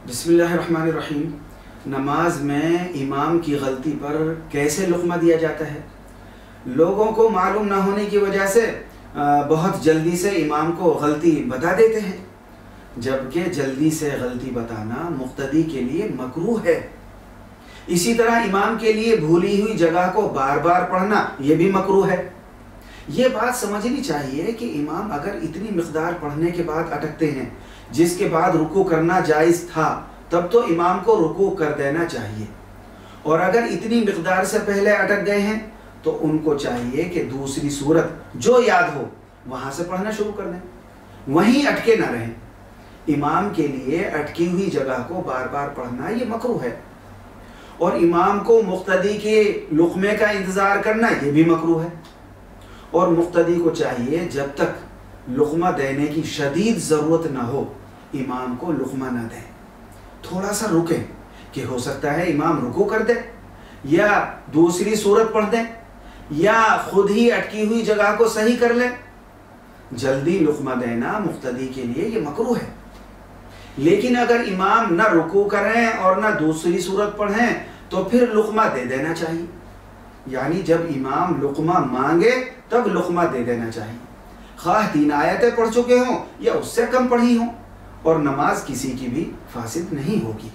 بسم اللہ الرحمن الرحیم۔ نماز میں امام کی غلطی پر کیسے لقمہ دیا جاتا ہے؟ لوگوں کو معلوم نہ ہونے کی وجہ سے بہت جلدی سے امام کو غلطی بتا دیتے ہیں، جبکہ جلدی سے غلطی بتانا مقتدی کے لیے مکروہ ہے۔ اسی طرح امام کے لیے بھولی ہوئی جگہ کو بار بار پڑھنا یہ بھی مکروہ ہے۔ یہ بات سمجھنی چاہیے کہ امام اگر اتنی مقدار پڑھنے کے بعد اٹکتے ہیں جس کے بعد رکوع کرنا جائز تھا، تب تو امام کو رکوع کر دینا چاہیے، اور اگر اتنی مقدار سے پہلے اٹک گئے ہیں تو ان کو چاہیے کہ دوسری صورت جو یاد ہو وہاں سے پڑھنا شروع کر دیں، وہیں اٹکے نہ رہیں۔ امام کے لیے اٹکی ہوئی جگہ کو بار بار پڑھنا یہ مکروہ ہے، اور امام کو مقتدی کے لقمے کا انتظار کرنا یہ بھی مکروہ ہے، اور مقتدی کو چاہیے جب تک لقمہ دینے کی شدید ضرورت نہ ہو امام کو لقمہ نہ دیں، تھوڑا سا رکیں کہ ہو سکتا ہے امام رکوع کر دے یا دوسری صورت پڑھ دیں یا خود ہی اٹکی ہوئی جگہ کو صحیح کر لیں۔ جلدی لقمہ دینا مقتدی کے لیے یہ مکروہ ہے، لیکن اگر امام نہ رکوع کریں اور نہ دوسری صورت پڑھیں تو پھر لقمہ دے دینا چاہیے، یعنی جب امام لقمہ مانگے تب لقمہ دے دینا چاہیے، خواہ 3 آیتیں پڑھ چکے ہوں یا اس سے کم پڑھی ہوں، اور نماز کسی کی بھی فاسد نہیں ہوگی۔